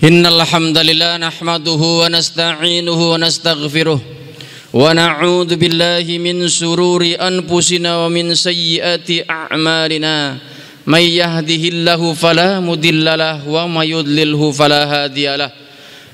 Innal hamdalillah nahmaduhu wa nasta'inuhu wa nastaghfiruh wa na'udzu billahi min sururi anfusina wa min sayyiati a'malina. May yahdihillahu fala mudhillalah wa may yudlilhu fala hadiyalah.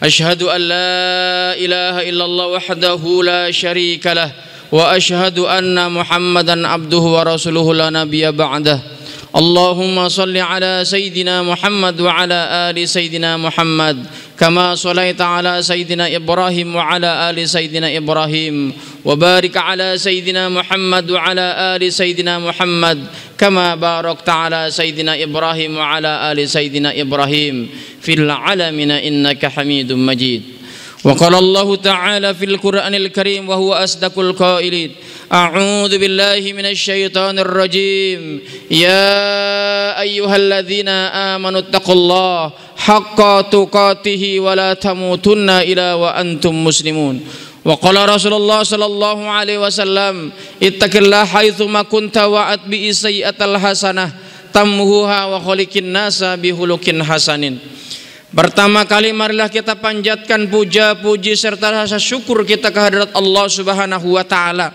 Asyhadu an la ilaha illallah wahdahu la syarikalah wa asyhadu anna Muhammadan abduhu wa rasuluhu la nabiyya ba'dah. Allahumma salli ala Sayyidina Muhammad wa ala ali Sayyidina Muhammad kama sallaita ala Sayyidina Ibrahim wa ala ali Sayyidina Ibrahim wa barik ala Sayyidina Muhammad wa ala ali Sayyidina Muhammad kama barakta ala Sayyidina Ibrahim wa ala ali Sayyidina Ibrahim fil alamin innaka Hamidum Majid. Wa qala Allah ta'ala fil Qur'anil Karim wa huwa asdaqul qailin. A'udzu billahi minasy syaithanir rajim. Ya ayyuhalladzina amanu taqullaha haqqa tuqatih wa la tamutunna illa wa antum muslimun. Wa qala Rasulullah sallallahu alaihi wasallam, ittaqillaha haitsu ma kunta wa atbi sayyi'atal hasanah tamhuha wa khaliqin nasa bihulukin hasanin. Pertama kali marilah kita panjatkan puja-puji serta rasa syukur kita kehadirat Allah Subhanahu wa taala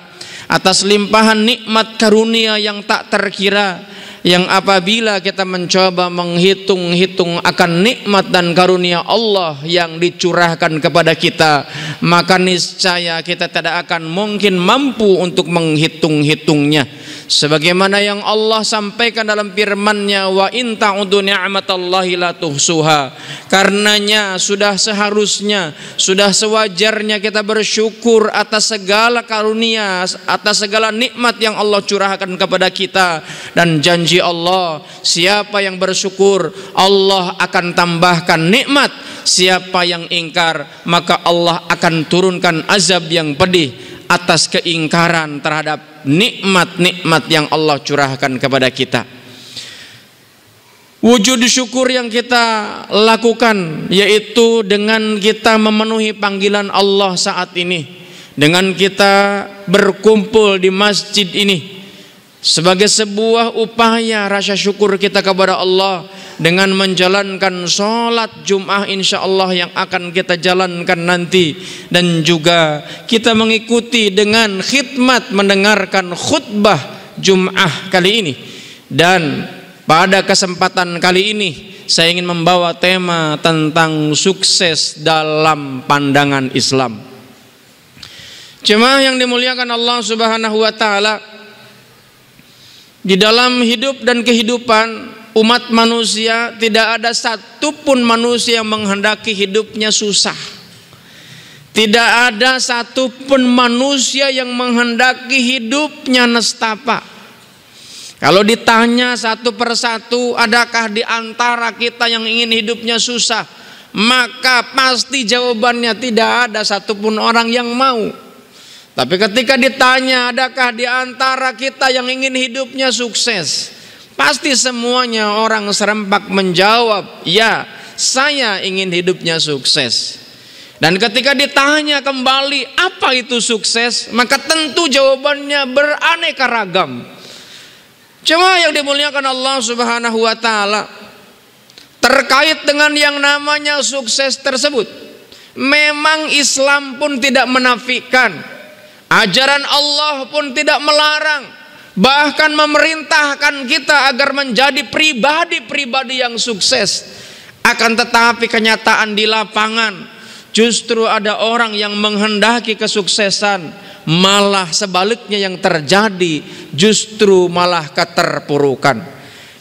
atas limpahan nikmat karunia yang tak terkira, yang apabila kita mencoba menghitung-hitung akan nikmat dan karunia Allah yang dicurahkan kepada kita, maka niscaya kita tidak akan mungkin mampu untuk menghitung-hitungnya. Sebagaimana yang Allah sampaikan dalam firman-Nya, wa in ta'udu ni'matallahi la tuhsuha. Karenanya sudah seharusnya, sudah sewajarnya kita bersyukur atas segala karunia, atas segala nikmat yang Allah curahkan kepada kita. Dan janji Allah, siapa yang bersyukur Allah akan tambahkan nikmat, siapa yang ingkar maka Allah akan turunkan azab yang pedih atas keingkaran terhadap nikmat-nikmat yang Allah curahkan kepada kita. Wujud syukur yang kita lakukan yaitu dengan kita memenuhi panggilan Allah saat ini, dengan kita berkumpul di masjid ini sebagai sebuah upaya rasa syukur kita kepada Allah dengan menjalankan sholat Jum'ah insyaallah yang akan kita jalankan nanti, dan juga kita mengikuti dengan khidmat mendengarkan khutbah Jum'ah kali ini. Dan pada kesempatan kali ini saya ingin membawa tema tentang sukses dalam pandangan Islam. Jemaah yang dimuliakan Allah Subhanahu wa taala, di dalam hidup dan kehidupan umat manusia tidak ada satupun manusia yang menghendaki hidupnya susah. Tidak ada satupun manusia yang menghendaki hidupnya nestapa. Kalau ditanya satu persatu, adakah di antara kita yang ingin hidupnya susah? Maka pasti jawabannya tidak ada satupun orang yang mau. Tapi ketika ditanya, adakah di antara kita yang ingin hidupnya sukses? Pasti semuanya orang serempak menjawab, ya, saya ingin hidupnya sukses. Dan ketika ditanya kembali, apa itu sukses? Maka tentu jawabannya beraneka ragam. Cuma yang dimuliakan Allah Subhanahu wa taala, terkait dengan yang namanya sukses tersebut, memang Islam pun tidak menafikan, ajaran Allah pun tidak melarang, bahkan memerintahkan kita agar menjadi pribadi-pribadi yang sukses. Akan tetapi kenyataan di lapangan justru ada orang yang menghendaki kesuksesan, malah sebaliknya yang terjadi justru malah keterpurukan.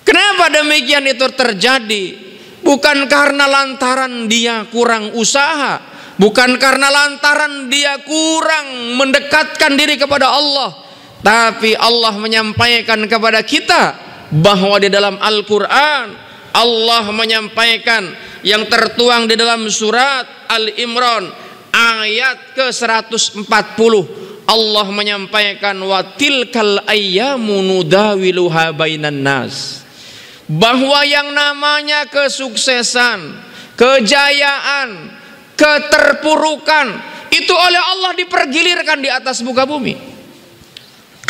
Kenapa demikian itu terjadi? Bukan karena lantaran dia kurang usaha, bukan karena lantaran dia kurang mendekatkan diri kepada Allah, tapi Allah menyampaikan kepada kita bahwa di dalam Al-Quran Allah menyampaikan yang tertuang di dalam surat Al-Imran ayat ke-140. Allah menyampaikan, wa tilkal ayyamu nudawiluha bainan nas, bahwa yang namanya kesuksesan, kejayaan, keterpurukan itu oleh Allah dipergilirkan di atas muka bumi.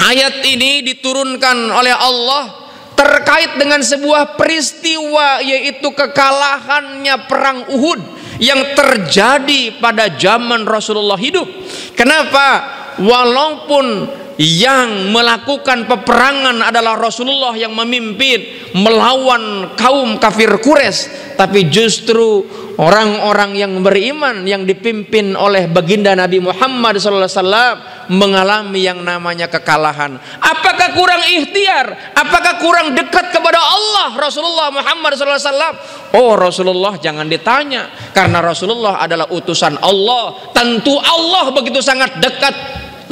Ayat ini diturunkan oleh Allah terkait dengan sebuah peristiwa, yaitu kekalahannya perang Uhud yang terjadi pada zaman Rasulullah hidup. Kenapa? Walaupun yang melakukan peperangan adalah Rasulullah yang memimpin melawan kaum kafir Quraisy, tapi justru orang-orang yang beriman yang dipimpin oleh baginda Nabi Muhammad SAW mengalami yang namanya kekalahan. Apakah kurang ikhtiar? Apakah kurang dekat kepada Allah Rasulullah Muhammad SAW? Oh, Rasulullah jangan ditanya, karena Rasulullah adalah utusan Allah. Tentu Allah begitu sangat dekat,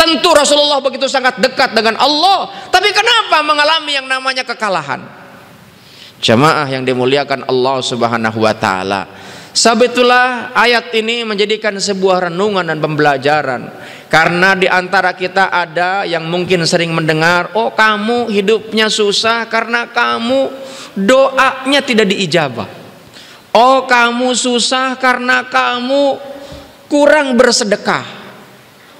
tentu Rasulullah begitu sangat dekat dengan Allah. Tapi kenapa mengalami yang namanya kekalahan? Jamaah yang dimuliakan Allah Subhanahu wa taala, sebetulnya ayat ini menjadikan sebuah renungan dan pembelajaran. Karena di antara kita ada yang mungkin sering mendengar, oh kamu hidupnya susah karena kamu doanya tidak diijabah. Oh kamu susah karena kamu kurang bersedekah.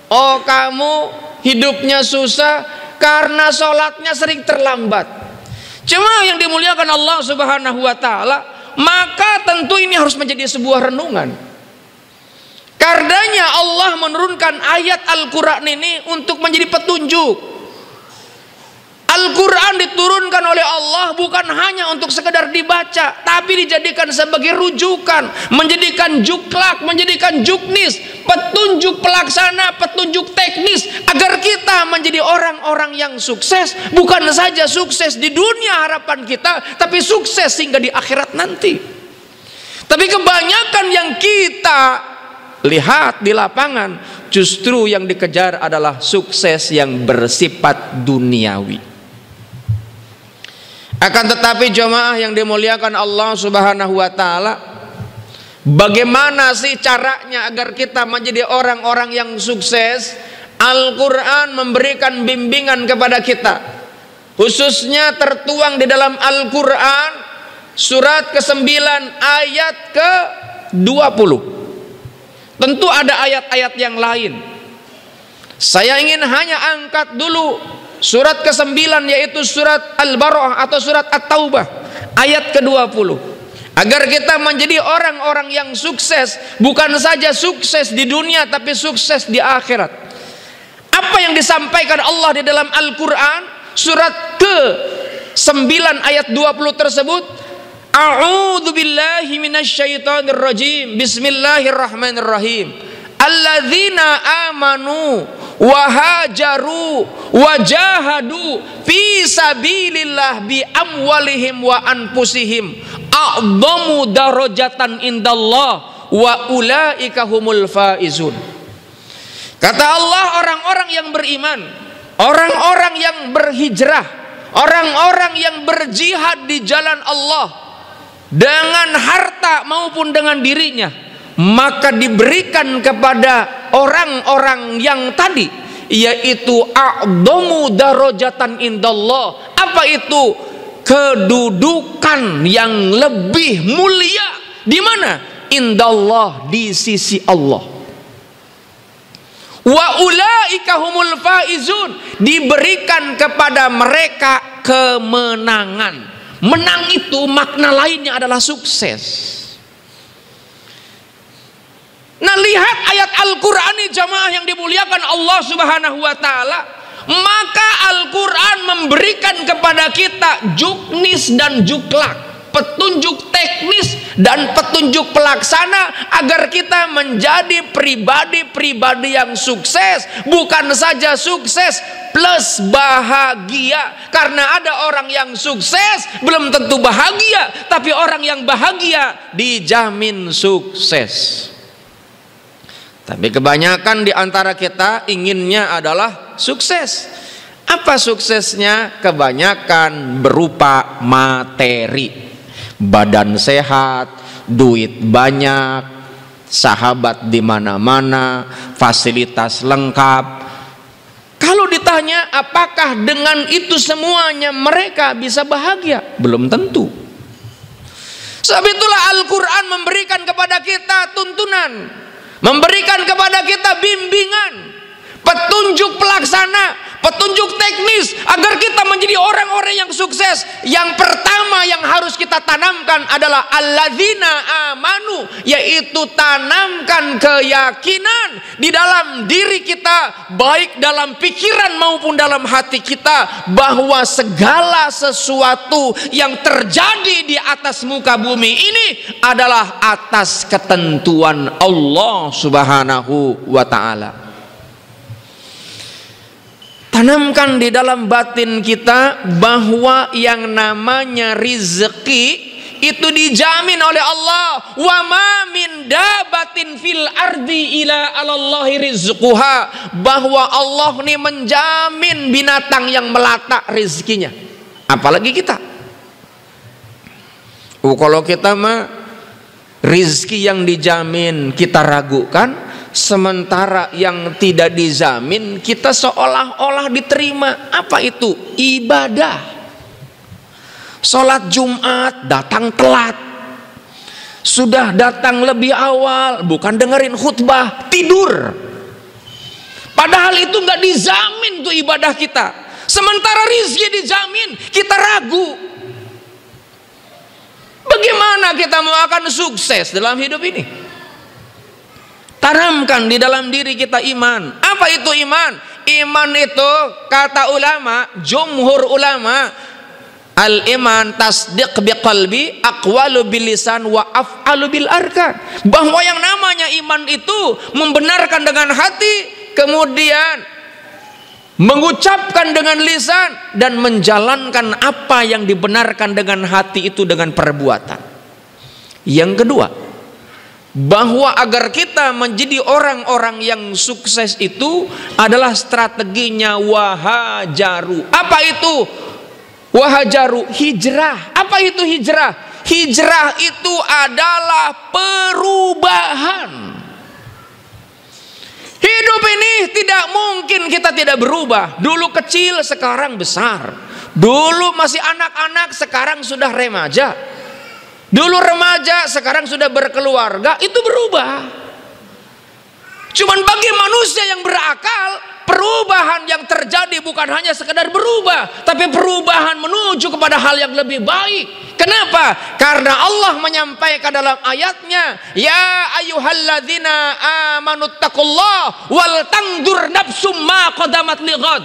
Oh kamu hidupnya susah karena sholatnya sering terlambat. Cuma yang dimuliakan Allah Subhanahu wa taala, maka tentu ini harus menjadi sebuah renungan. Karenanya Allah menurunkan ayat Al-Quran ini untuk menjadi petunjuk. Al-Quran diturunkan oleh Allah bukan hanya untuk sekedar dibaca, tapi dijadikan sebagai rujukan, menjadikan juklak, menjadikan juknis, petunjuk pelaksana, petunjuk teknis, agar kita menjadi orang-orang yang sukses. Bukan saja sukses di dunia harapan kita, tapi sukses hingga di akhirat nanti. Tapi kebanyakan yang kita lihat di lapangan, justru yang dikejar adalah sukses yang bersifat duniawi. Akan tetapi jemaah yang dimuliakan Allah Subhanahu wa taala, bagaimana sih caranya agar kita menjadi orang-orang yang sukses? Al-Quran memberikan bimbingan kepada kita, khususnya tertuang di dalam Al-Quran surat ke-9 ayat ke-20. Tentu ada ayat-ayat yang lain. Saya ingin hanya angkat dulu surat ke-9, yaitu surat Al-Baqarah atau surat At-Taubah ayat ke-20, agar kita menjadi orang-orang yang sukses, bukan saja sukses di dunia tapi sukses di akhirat. Apa yang disampaikan Allah di dalam Al-Quran surat ke-9 ayat 20 tersebut? A'udzu billahi minasyaitonir rajim. Bismillahirrahmanirrahim. Alladzina amanu wa hajaru wa jahadu fi sabilillah bi amwalihim wa anfusihim a'dhamu darajatan indallah wa ulaika humul faizun. Kata Allah, orang-orang yang beriman, orang-orang yang berhijrah, orang-orang yang berjihad di jalan Allah dengan harta maupun dengan dirinya, maka diberikan kepada orang-orang yang tadi, yaitu a'dhamu darajatan indallah. Apa itu? Kedudukan yang lebih mulia. Di mana? Indallah, di sisi Allah. Wa ulaika humul faizun, diberikan kepada mereka kemenangan. Menang itu makna lainnya adalah sukses. Nah, lihat ayat Al-Quran ini jamaah yang dimuliakan Allah Subhanahu wa taala. Maka Al-Quran memberikan kepada kita juknis dan juklak, petunjuk teknis dan petunjuk pelaksana, agar kita menjadi pribadi-pribadi yang sukses. Bukan saja sukses plus bahagia, karena ada orang yang sukses belum tentu bahagia, tapi orang yang bahagia dijamin sukses. Tapi kebanyakan di antara kita inginnya adalah sukses. Apa suksesnya? Kebanyakan berupa materi, badan sehat, duit banyak, sahabat di mana-mana, fasilitas lengkap. Kalau ditanya apakah dengan itu semuanya mereka bisa bahagia? Belum tentu. Sebab itulah Al-Quran memberikan kepada kita tuntunan, memberikan kepada kita bimbingan, petunjuk pelaksana, petunjuk teknis agar kita menjadi orang-orang yang sukses. Yang pertama yang harus kita tanamkan adalah alladzina amanu, yaitu tanamkan keyakinan di dalam diri kita, baik dalam pikiran maupun dalam hati kita, bahwa segala sesuatu yang terjadi di atas muka bumi ini adalah atas ketentuan Allah Subhanahu wa ta'ala. Tanamkan di dalam batin kita bahwa yang namanya rizki itu dijamin oleh Allah. Wa ma min dabatin fil ardi ila alallahi rizquha, bahwa Allah ini menjamin binatang yang melata rizkinya, apalagi kita. Kalau kita mah rizki yang dijamin kita ragukan, sementara yang tidak dijamin kita seolah-olah diterima. Apa itu? Ibadah. Sholat Jumat datang telat, sudah datang lebih awal, bukan dengerin khutbah, tidur. Padahal itu nggak dijamin tuh ibadah kita. Sementara rizki dijamin, kita ragu. Bagaimana kita mau akan sukses dalam hidup ini? Tanamkan di dalam diri kita iman. Apa itu iman? Iman itu kata ulama, jumhur ulama, al-iman tasdiq biqalbi, aqwalu bil lisan wa af'alu bil arkan. Bahwa yang namanya iman itu membenarkan dengan hati, kemudian mengucapkan dengan lisan, dan menjalankan apa yang dibenarkan dengan hati itu dengan perbuatan. Yang kedua, bahwa agar kita menjadi orang-orang yang sukses itu adalah strateginya wahajaru. Apa itu wahajaru? Hijrah. Apa itu hijrah? Hijrah itu adalah perubahan. Hidup ini tidak mungkin kita tidak berubah. Dulu kecil, sekarang besar. Dulu masih anak-anak, sekarang sudah remaja. Dulu remaja, sekarang sudah berkeluarga. Itu berubah. Cuman bagi manusia yang berakal, perubahan yang terjadi bukan hanya sekedar berubah, tapi perubahan menuju kepada hal yang lebih baik. Kenapa? Karena Allah menyampaikan dalam ayatnya, ya ayyuhalladzina amanuttaqullah wal tangdur nafsum ma qadamat lighad.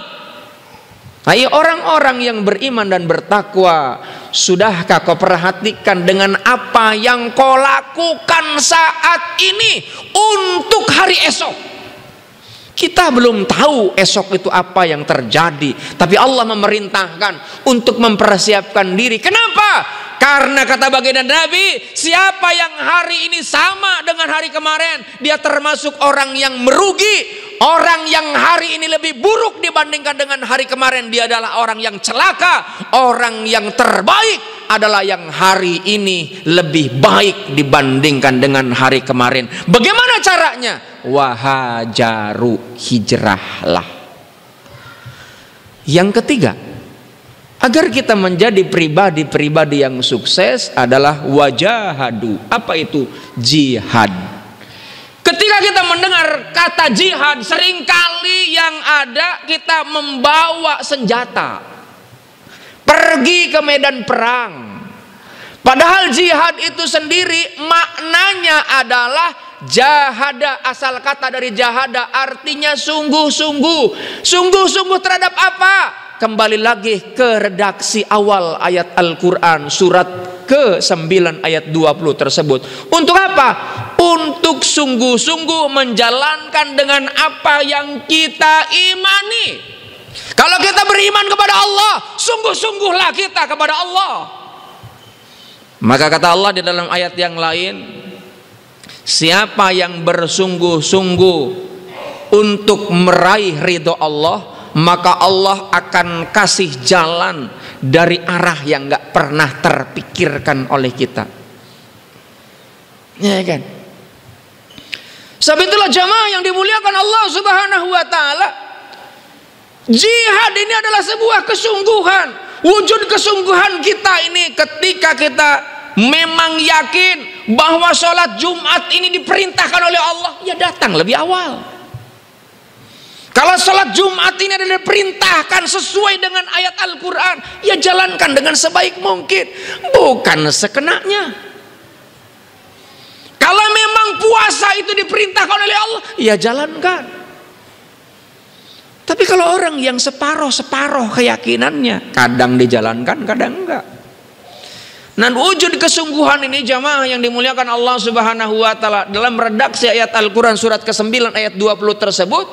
Hai orang-orang yang beriman dan bertakwa, sudahkah kau perhatikan dengan apa yang kau lakukan saat ini untuk hari esok? Kita belum tahu esok itu apa yang terjadi, tapi Allah memerintahkan untuk mempersiapkan diri. Kenapa? Karena kata baginda Nabi, siapa yang hari ini sama dengan hari kemarin, dia termasuk orang yang merugi. Orang yang hari ini lebih buruk dibandingkan dengan hari kemarin, dia adalah orang yang celaka. Orang yang terbaik adalah yang hari ini lebih baik dibandingkan dengan hari kemarin. Bagaimana caranya? Wahajaru, hijrahlah. Yang ketiga, agar kita menjadi pribadi-pribadi yang sukses adalah wajahadu. Apa itu? Jihad. Ketika kita mendengar kata jihad, seringkali yang ada kita membawa senjata, pergi ke medan perang. Padahal jihad itu sendiri maknanya adalah jahada. Asal kata dari jahada artinya sungguh-sungguh. Sungguh-sungguh terhadap apa? Kembali lagi ke redaksi awal ayat Al-Quran surat ke-9 ayat 20 tersebut. Untuk apa? Untuk sungguh-sungguh menjalankan dengan apa yang kita imani. Kalau kita beriman kepada Allah, sungguh-sungguhlah kita kepada Allah. Maka kata Allah di dalam ayat yang lain, siapa yang bersungguh-sungguh untuk meraih ridho Allah, maka Allah akan kasih jalan dari arah yang gak pernah terpikirkan oleh kita. Ya kan? Sebab itulah jamaah yang dimuliakan Allah Subhanahu wa ta'ala, jihad ini adalah sebuah kesungguhan. Wujud kesungguhan kita ini ketika kita memang yakin bahwa sholat Jumat ini diperintahkan oleh Allah, ya datang lebih awal. Kalau sholat Jumat ini adalah diperintahkan sesuai dengan ayat Al-Quran, ya jalankan dengan sebaik mungkin, bukan sekenanya. Kalau memang puasa itu diperintahkan oleh Allah, ya jalankan. Tapi kalau orang yang separoh-separoh keyakinannya, kadang dijalankan, kadang enggak. Nah, wujud kesungguhan ini jamaah yang dimuliakan Allah Subhanahu wa taala, dalam redaksi ayat Al-Quran surat ke-9 ayat 20 tersebut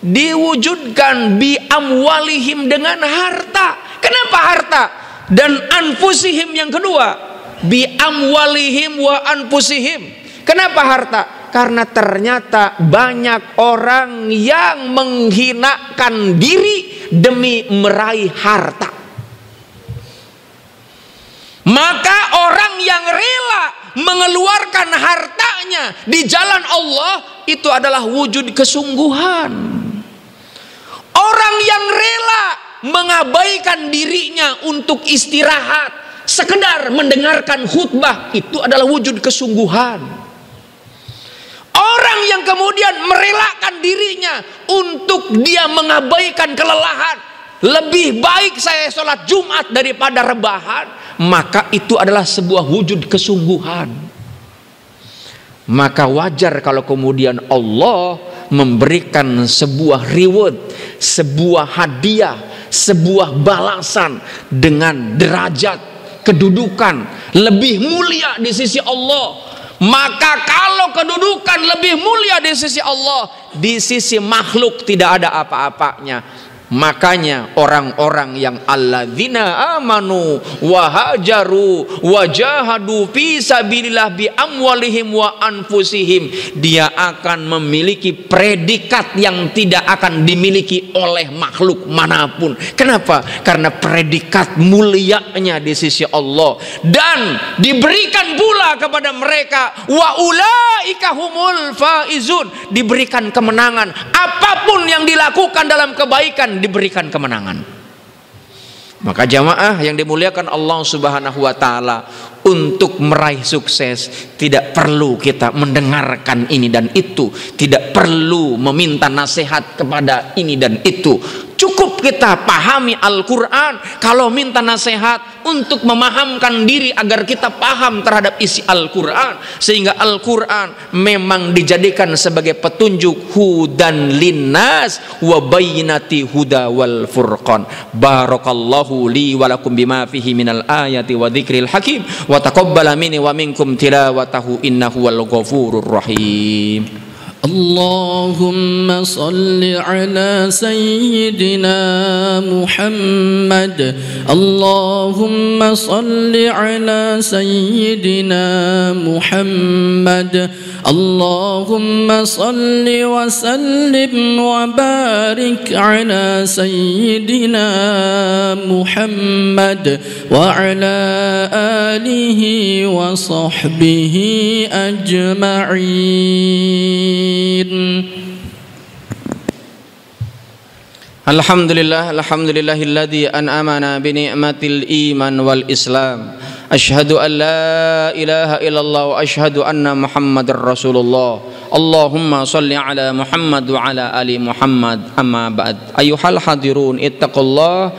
diwujudkan bi amwalihim, dengan harta. Kenapa harta? Dan anfusihim yang kedua, bi amwalihim wa anfusihim. Kenapa harta? Karena ternyata banyak orang yang menghinakan diri demi meraih harta. Maka orang yang rela mengeluarkan hartanya di jalan Allah, itu adalah wujud kesungguhan. Orang yang rela mengabaikan dirinya untuk istirahat, sekedar mendengarkan khutbah, itu adalah wujud kesungguhan. Orang yang kemudian merelakan dirinya untuk dia mengabaikan kelelahan, lebih baik saya sholat Jumat daripada rebahan, maka itu adalah sebuah wujud kesungguhan. Maka wajar kalau kemudian Allah memberikan sebuah reward, sebuah hadiah, sebuah balasan dengan derajat kedudukan lebih mulia di sisi Allah. Maka kalau kedudukan lebih mulia di sisi Allah, di sisi makhluk tidak ada apa-apanya. Makanya orang-orang yang alladzina amanu wa hajaru wa jahadu fi sabilillah bi amwalihim wa anfusihim, dia akan memiliki predikat yang tidak akan dimiliki oleh makhluk manapun. Kenapa? Karena predikat mulianya di sisi Allah, dan diberikan pula kepada mereka wa ulaika humul faizun, diberikan kemenangan. Apapun yang dilakukan dalam kebaikan diberikan kemenangan. Maka jamaah yang dimuliakan Allah Subhanahu wa taala, untuk meraih sukses tidak perlu kita mendengarkan ini dan itu, tidak perlu meminta nasihat kepada ini dan itu. Cukup kita pahami Al-Quran. Kalau minta nasihat untuk memahamkan diri agar kita paham terhadap isi Al-Quran, sehingga Al-Quran memang dijadikan sebagai petunjuk hudan linnas wa bayyinati huda wal furqan. Barakallahu li wa lakum bima fihi minal ayati wa dzikril hakim, wa taqabbala minni wa minkum tilawatahu innahu wal ghafurur rahim. اللهم صل على سيدنا محمد. اللهم صل على سيدنا محمد. اللهم صل وسلم وبارك على سيدنا محمد وعلى آله وصحبه أجمعين. Alhamdulillah, alhamdulillahilladzi an'amana bi ni'matil iman wal islam. Asyhadu an la ilaha illallah wa asyhadu anna Muhammadar Rasulullah. Allahumma shalli ala Muhammad wa ala ali Muhammad. Amma ba'd. Ayyuhal hadirun, ittaqullah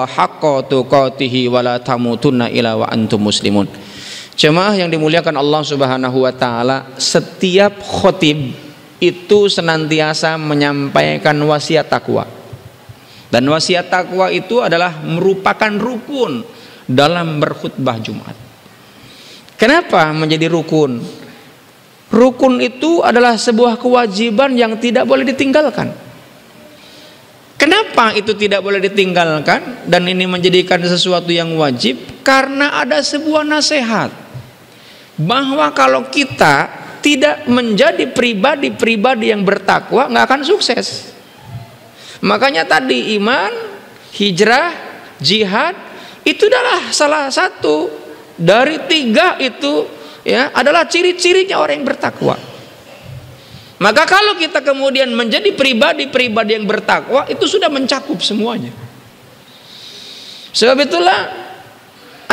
haqqa tuqatih wa la tamutunna illa wa antum muslimun. Jemaah yang dimuliakan Allah Subhanahu wa taala, setiap khatib itu senantiasa menyampaikan wasiat takwa. Dan wasiat takwa itu adalah merupakan rukun dalam berkhutbah Jumat. Kenapa menjadi rukun? Rukun itu adalah sebuah kewajiban yang tidak boleh ditinggalkan. Kenapa itu tidak boleh ditinggalkan dan ini menjadikan sesuatu yang wajib? Karena ada sebuah nasihat bahwa kalau kita tidak menjadi pribadi-pribadi yang bertakwa, nggak akan sukses. Makanya tadi iman, hijrah, jihad itu adalah salah satu dari 3 itu, ya, adalah ciri-cirinya orang yang bertakwa. Maka kalau kita kemudian menjadi pribadi-pribadi yang bertakwa, itu sudah mencakup semuanya. Sebab itulah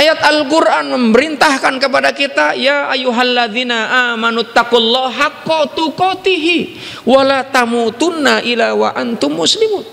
Ayat Al-Quran memerintahkan kepada kita, ya ayyuhalladzina amanu taqullaha haqqa tuqatihi wa la tamutunna illa wa antum muslimun.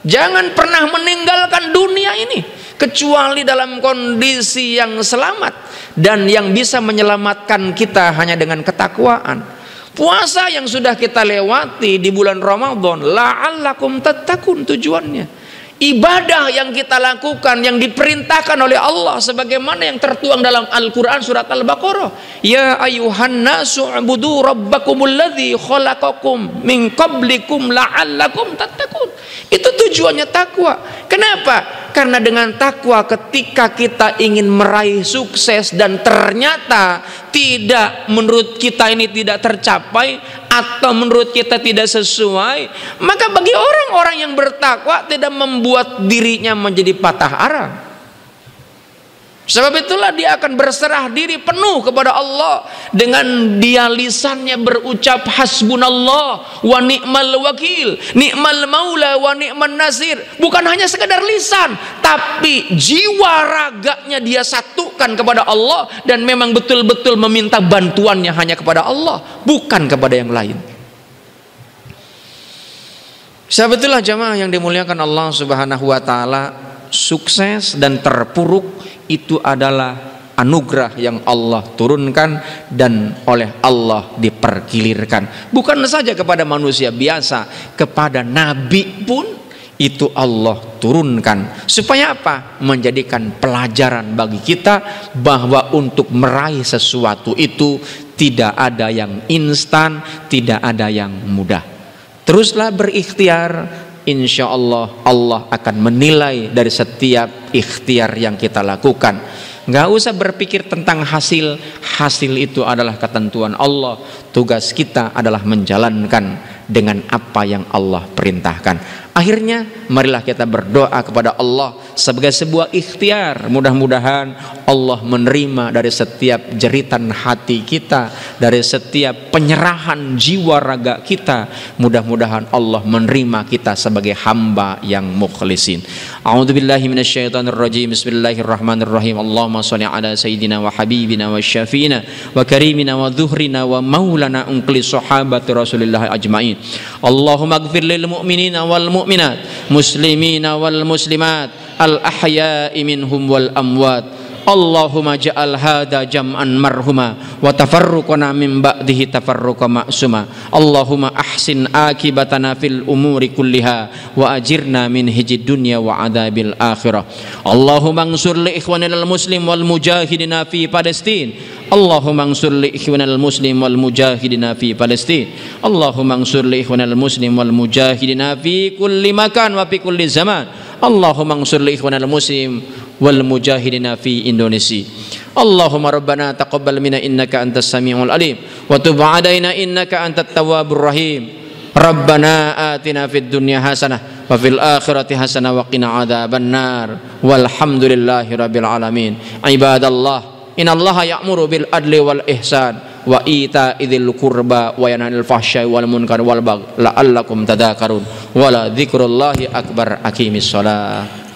Jangan pernah meninggalkan dunia ini kecuali dalam kondisi yang selamat, dan yang bisa menyelamatkan kita hanya dengan ketakwaan. Puasa yang sudah kita lewati di bulan Ramadan, la'allakum tattaqun tujuannya. Ibadah yang kita lakukan yang diperintahkan oleh Allah sebagaimana yang tertuang dalam Al-Quran surat Al-Baqarah, ya ayuhan nasu ubudu rabbakumul ladzi khalaqakum min qablikum la'allakum tattaqun. Itu tujuannya takwa. Kenapa? Karena dengan takwa ketika kita ingin meraih sukses dan ternyata tidak, menurut kita ini tidak tercapai atau menurut kita tidak sesuai, maka bagi orang-orang yang bertakwa tidak membuat dirinya menjadi patah arang. Sebab itulah dia akan berserah diri penuh kepada Allah, dengan dia lisannya berucap hasbunallah wa ni'mal wakil, ni'mal maula wa ni'man nasir. Bukan hanya sekedar lisan, tapi jiwa raganya dia satukan kepada Allah, dan memang betul-betul meminta bantuannya hanya kepada Allah, bukan kepada yang lain. Sebab itulah jamaah yang dimuliakan Allah Subhanahu wa taala, sukses dan terpuruk itu adalah anugerah yang Allah turunkan dan oleh Allah dipergilirkan. Bukan saja kepada manusia biasa, kepada nabi pun itu Allah turunkan. Supaya apa? Menjadikan pelajaran bagi kita bahwa untuk meraih sesuatu itu tidak ada yang instan, tidak ada yang mudah. Teruslah berikhtiar. Insya Allah, Allah akan menilai dari setiap ikhtiar yang kita lakukan. Nggak usah berpikir tentang hasil. Hasil itu adalah ketentuan Allah. Tugas kita adalah menjalankan dengan apa yang Allah perintahkan. Akhirnya marilah kita berdoa kepada Allah sebagai sebuah ikhtiar. Mudah-mudahan Allah menerima dari setiap jeritan hati kita, dari setiap penyerahan jiwa raga kita. Mudah-mudahan Allah menerima kita sebagai hamba yang mukhlisin. A'udzubillahi minasyaitonirrajim. Bismillahirrahmanirrahim. Allahumma shalli ala sayyidina wa habibina wa syafiina wa karimina wa dhuhrina wa maulana unkli sahabati Rasulillah ajma'in. Allahumma ighfir lil mu'minina wal mu'minat, muslimina wal muslimat, al ahya'i minhum wal amwat. Allahumma ja'al hada jam'an marhuma wa tafarruqana min ba'dihi tafarruqa ma'suma. Allahumma ahsin akibatana fil umuri kulliha wa ajirna min hijid dunya wa adabil akhirah. Allahumma ansur li ikhwanil muslim wal mujahidina fi Palestin. Allahumma ansur li ikhwanil muslim wal mujahidina fi Palestin. Allahumma ansur li ikhwanil muslim wal mujahidina fi kulli makan wa fi kulli zaman. Allahumma ansur li ikhwanil muslim wal mujahidina fi Indonesia. Allahumma rabbana taqabbal minna innaka antas samiul alim wa tub alaina innaka antat tawwabur rahim. Rabbana atina fid dunya hasanah wa fil akhirati hasanah wa qina adzabannar. Walhamdulillahi rabbil alamin. Ibadallah, innallaha ya'muru bil adli wal ihsan wa ita'idzil qurba wa yanhail fahsya'i wal munkar wal baghi la'allakum tadhakkarun. Wala dzikrullahi akbar. Aqimis shalah.